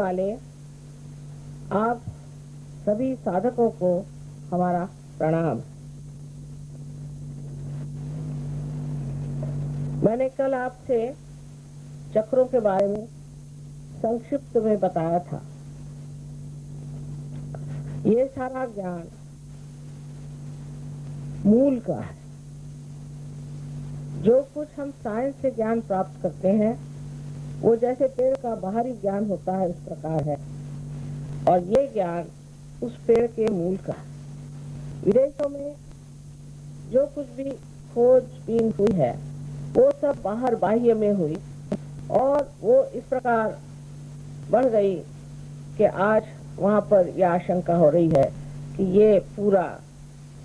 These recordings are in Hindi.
वाले आप सभी साधकों को हमारा प्रणाम। मैंने कल आपसे चक्रों के बारे में संक्षिप्त में बताया था। ये सारा ज्ञान मूल का है। जो कुछ हम साइंस से ज्ञान प्राप्त करते हैं वो जैसे पेड़ का बाहरी ज्ञान होता है, इस प्रकार है, और ये ज्ञान उस पेड़ के मूल का है। विदेशों में जो कुछ भी खोजबीन हुई है वो सब बाहर बाह्य में हुई और वो इस प्रकार बढ़ गई कि आज वहाँ पर यह आशंका हो रही है कि ये पूरा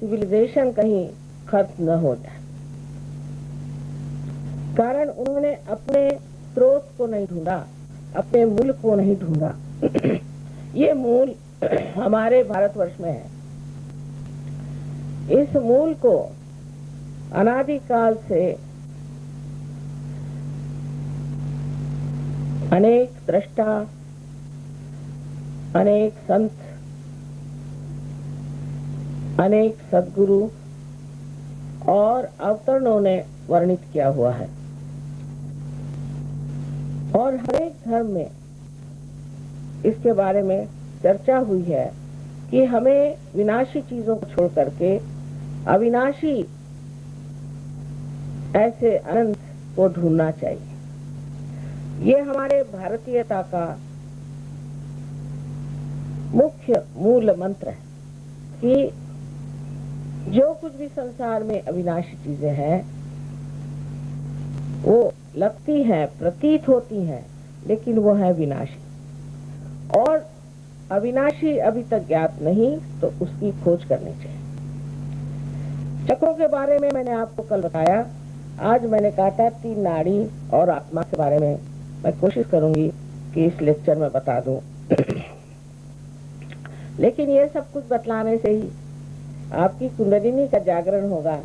सिविलाइजेशन कहीं खत्म न हो जाए। कारण उन्होंने अपने स्रोत को नहीं ढूंढा, अपने मूल को नहीं ढूंढा। ये मूल हमारे भारतवर्ष में है। इस मूल को अनादिकाल से अनेक दृष्टा, अनेक संत, अनेक सद्गुरु और अवतरणों ने वर्णित किया हुआ है। और हर एक धर्म में इसके बारे में चर्चा हुई है कि हमें विनाशी चीजों को छोड़ करके अविनाशी ऐसे अनंत को ढूंढना चाहिए। ये हमारे भारतीयता का मुख्य मूल मंत्र है कि जो कुछ भी संसार में अविनाशी चीजें हैं वो लगती हैं, प्रतीत होती हैं, लेकिन वो है विनाशी। और अविनाशी अभी तक ज्ञात नहीं, तो उसकी खोज करनी चाहिए। चक्रों के बारे में मैंने आपको कल बताया। आज मैंने कहा था 3 नाड़ी और आत्मा के बारे में मैं कोशिश करूंगी कि इस लेक्चर में बता दूं। लेकिन ये सब कुछ बतलाने से ही आपकी कुंडलिनी का जागरण होगा,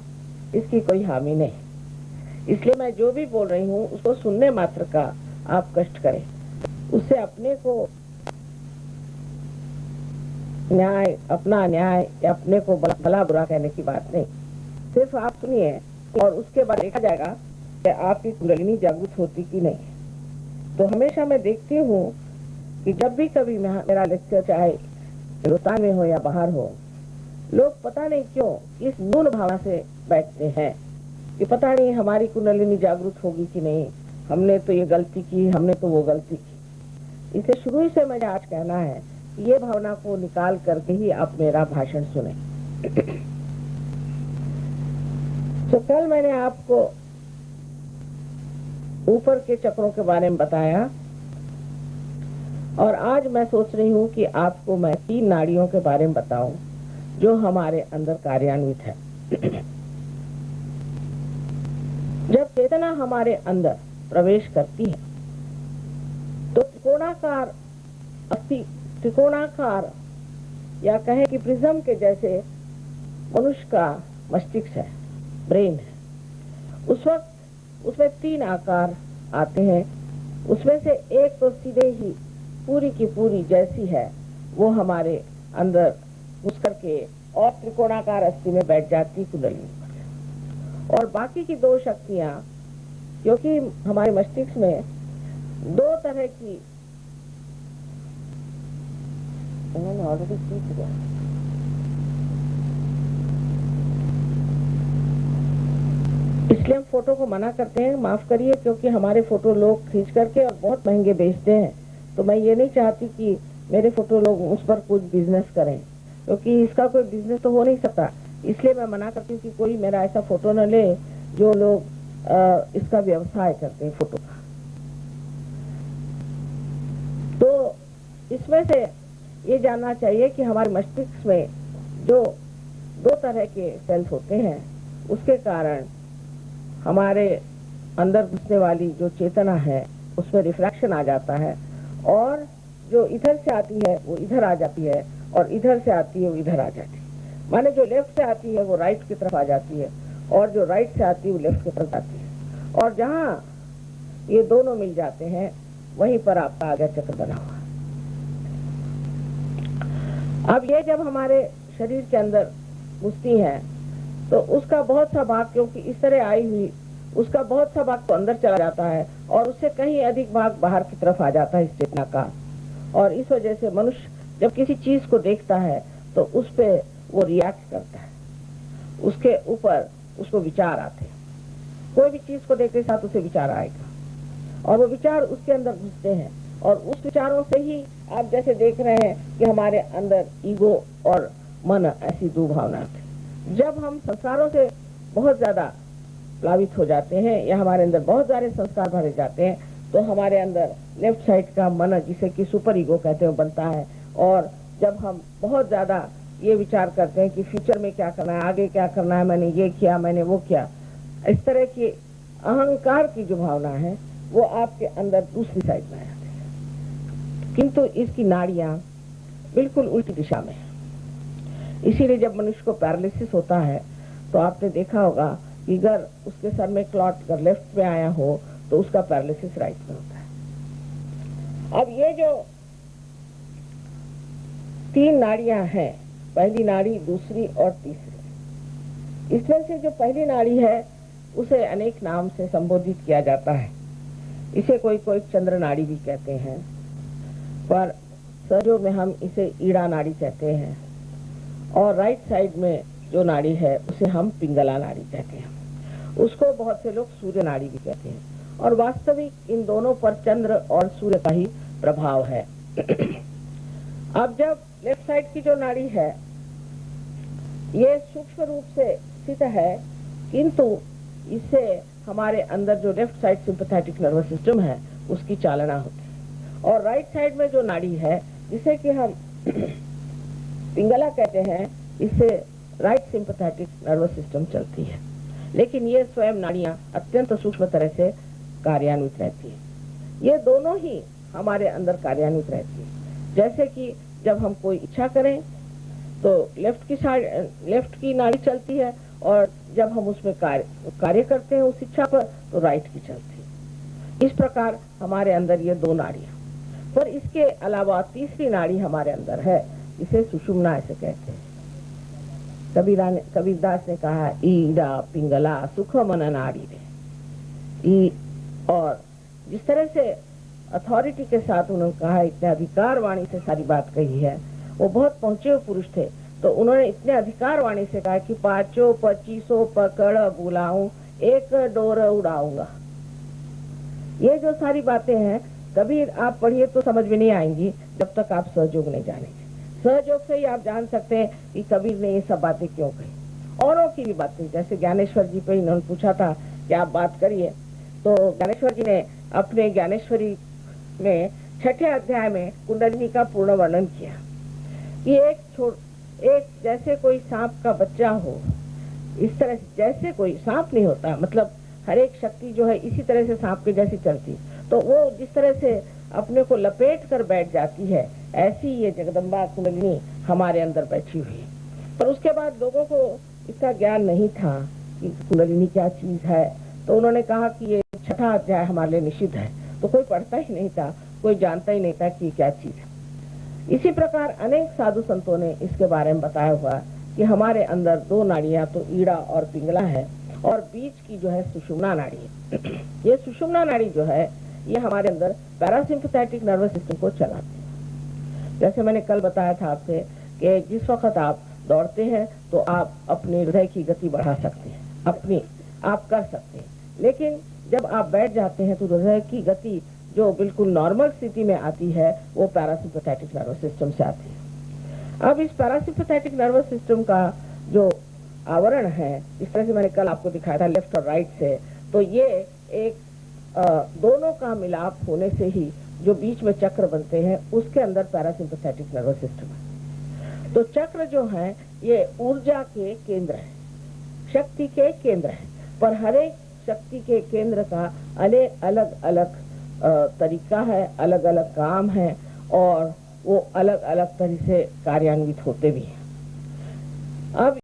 इसकी कोई हामी नहीं। इसलिए मैं जो भी बोल रही हूँ उसको सुनने मात्र का आप कष्ट करें। उससे अपने को न्याय, अपना न्याय या अपने को भला बुरा कहने की बात नहीं। सिर्फ आप सुनिए और उसके बाद देखा जाएगा कि आपकी कुंडलिनी जागृत होती कि नहीं। तो हमेशा मैं देखती हूँ कि जब भी कभी मेरा लेक्चर चाहे हिंदुस्तान में हो या बाहर हो, लोग पता नहीं क्यों इस न्यून भावना से बैठते हैं कि पता नहीं हमारी कुंडलिनी जागृत होगी कि नहीं, हमने तो ये गलती की, हमने तो वो गलती की। इसे शुरू ही से मुझे आज कहना है कि ये भावना को निकाल करके ही आप मेरा भाषण सुने। तो कल मैंने आपको ऊपर के चक्रों के बारे में बताया और आज मैं सोच रही हूँ कि आपको मैं 3 नाड़ियों के बारे में बताऊं जो हमारे अंदर कार्यान्वित है। जब चेतना हमारे अंदर प्रवेश करती है तो त्रिकोणाकार या कहें कि प्रिज्म के जैसे मनुष्य का मस्तिष्क है, ब्रेन है। उस वक्त उसमें 3 आकार आते हैं। उसमें से एक तो सीधे ही पूरी की पूरी जैसी है वो हमारे अंदर घुस करके और त्रिकोणाकार अस्थि में बैठ जाती कुंडलिनी। और बाकी की 2 शक्तियां, क्योंकि हमारे मस्तिष्क में 2 तरह की ऑलरेडी सीख गया। इसलिए हम फोटो को मना करते हैं, माफ करिए, क्योंकि हमारे फोटो लोग खींच करके और बहुत महंगे बेचते हैं। तो मैं ये नहीं चाहती कि मेरे फोटो लोग उस पर कुछ बिजनेस करें, क्योंकि इसका कोई बिजनेस तो हो नहीं सकता। इसलिए मैं मना करती हूँ कि कोई मेरा ऐसा फोटो न ले जो लोग इसका व्यवसाय करते हैं फोटो का। तो इसमें से ये जानना चाहिए कि हमारे मस्तिष्क में जो 2 तरह के सेल्स होते हैं उसके कारण हमारे अंदर घुसने वाली जो चेतना है उसमें रिफ्रैक्शन आ जाता है, और जो इधर से आती है वो इधर आ जाती है, और इधर से आती है वो इधर आ जाती है। माने जो लेफ्ट से आती है वो राइट की तरफ आ जाती है, और जो राइट से आती है वो लेफ्ट की तरफ आती है। और जहाँ ये दोनों मिल जाते हैं वहीं पर आपका आगे चक्र बना हुआ है। अब ये जब हमारे शरीर के अंदर घुसती है तो उसका बहुत सा भाग, क्योंकि इस तरह आई हुई, उसका बहुत सा भाग तो अंदर चला जाता है और उससे कहीं अधिक भाग बाहर की तरफ आ जाता है इस चेतना का। और इस वजह से मनुष्य जब किसी चीज को देखता है तो उस पे वो रिएक्ट करता है, उसके ऊपर उसको विचार आते हैं। कोई भी चीज को देखते साथ उसे विचार आएगा और वो विचार उसके अंदर घुसते हैं और उस विचारों से ही आप जैसे देख रहे हैं कि हमारे अंदर ईगो और मन ऐसी दो भावना थी। जब हम संस्कारों से बहुत ज्यादा प्लावित हो जाते हैं या हमारे अंदर बहुत सारे संस्कार भरे जाते हैं तो हमारे अंदर लेफ्ट साइड का मन, जिसे कि सुपर ईगो कहते हैं, बनता है। और जब हम बहुत ज्यादा ये विचार करते हैं कि फ्यूचर में क्या करना है, आगे क्या करना है, मैंने ये किया, मैंने वो किया, इस तरह की अहंकार की जो भावना है वो आपके अंदर दूसरी साइड में आ जाती है। किंतु इसकी नाड़ियां बिल्कुल उल्टी दिशा में है। इसीलिए जब मनुष्य को पैरालिसिस होता है तो आपने देखा होगा कि अगर उसके सर में क्लॉट अगर लेफ्ट में आया हो तो उसका पैरालिसिस राइट में होता है। अब ये जो तीन नाड़ियां हैं, पहली नाड़ी, दूसरी और तीसरी, इसमें से जो पहली नाड़ी है उसे अनेक नाम से संबोधित किया जाता है। इसे कोई कोई चंद्र नाड़ी भी कहते हैं, पर सहयोग में हम इसे ईड़ा नाड़ी कहते हैं। और राइट साइड में जो नाड़ी है उसे हम पिंगला नाड़ी कहते हैं। उसको बहुत से लोग सूर्य नाड़ी भी कहते हैं। और वास्तविक इन दोनों पर चंद्र और सूर्य का ही प्रभाव है। अब जब लेफ्ट साइड की जो नाड़ी है ये सूक्ष्म रूप से स्थित है, किंतु इससे हमारे अंदर जो left side sympathetic nervous system है उसकी चालना होती है। और राइट साइड में जो नाड़ी है जिसे कि हम पिंगला कहते हैं, इससे राइट सिंपैथेटिक नर्वस सिस्टम चलती है। लेकिन ये स्वयं नाड़ियां अत्यंत सूक्ष्म तरह से कार्यान्वित रहती है। ये दोनों ही हमारे अंदर कार्यान्वित रहती है। जैसे कि जब हम कोई इच्छा करें तो लेफ्ट की नाड़ी चलती है और जब हम उसमें कार्य करते हैं उस इच्छा पर तो राइट की चलती है। इस प्रकार हमारे अंदर ये दो नाड़ियां, पर इसके अलावा तीसरी नाड़ी हमारे अंदर है, इसे सुषुम्ना ऐसे कहते हैं। कबीरदास ने कहा ईड़ा पिंगला सुख मन नाड़ी रे। और जिस तरह से अथॉरिटी के साथ उन्होंने कहा, इतने अधिकार वाणी से सारी बात कही है, वो बहुत पहुंचे हुए पुरुष थे, तो उन्होंने इतने अधिकार वाणी से कहा कि 5-25 पकड़ बुलाऊं, एक डोर उड़ाऊंगा। ये जो सारी बातें हैं कबीर आप पढ़िए तो समझ में नहीं आएंगी जब तक आप सहयोग नहीं जानेंगे। सहयोग से ही आप जान सकते हैं कि कबीर ने ये सब बातें क्यों कही। औरों की भी बातें, जैसे ज्ञानेश्वर जी पे इन्होंने पूछा था कि आप बात करिए, तो ज्ञानेश्वर जी ने अपने ज्ञानेश्वरी में 6ठे अध्याय में कुंडलिनी का पूर्ण वर्णन किया कि एक जैसे कोई सांप का बच्चा हो, इस तरह जैसे कोई सांप नहीं होता, मतलब हर एक शक्ति जो है इसी तरह से सांप के जैसी चलती, तो वो जिस तरह से अपने को लपेट कर बैठ जाती है, ऐसी ये जगदम्बा कुंडलिनी हमारे अंदर बैठी हुई है। पर उसके बाद लोगों को इसका ज्ञान नहीं था कि कुंडलिनी क्या चीज है, तो उन्होंने कहा कि ये 6ठा अध्याय हमारे लिए निषिद्ध है, तो कोई पढ़ता ही नहीं था, कोई जानता ही नहीं था कि क्या चीज है। इसी प्रकार अनेक साधु संतों ने इसके बारे में बताया हुआ कि हमारे अंदर दो नाड़ियां तो ईड़ा और पिंगला है और बीच की जो है सुषुम्ना नाड़ी है। ये सुषुम्ना नाड़ी जो है ये हमारे अंदर पैरासिम्पैथेटिक नर्वस सिस्टम को चलाती है। जैसे मैंने कल बताया था आपसे कि जिस वक्त आप दौड़ते हैं तो आप अपने हृदय की गति बढ़ा सकते हैं, आप कर सकते हैं, लेकिन जब आप बैठ जाते हैं तो हृदय की गति जो बिल्कुल नॉर्मल स्थिति में आती है वो पैरासिम्पैथेटिक नर्वस सिस्टम से आती है। अब इस पैरासिम्पैथेटिक नर्वस सिस्टम का जो आवरण है, इस तरह से मैंने कल आपको दिखाया था लेफ्ट और राइट से, तो ये एक दोनों का मिलाप होने से ही जो बीच में चक्र बनते हैं उसके अंदर पैरासिम्पैथेटिक नर्वस सिस्टम है। तो चक्र जो है ये ऊर्जा के केंद्र है, शक्ति के केंद्र है, पर हर एक शक्ति के केंद्र का अलग अलग तरीका है, अलग अलग काम है और वो अलग अलग तरह से कार्यान्वित होते भी हैं। अब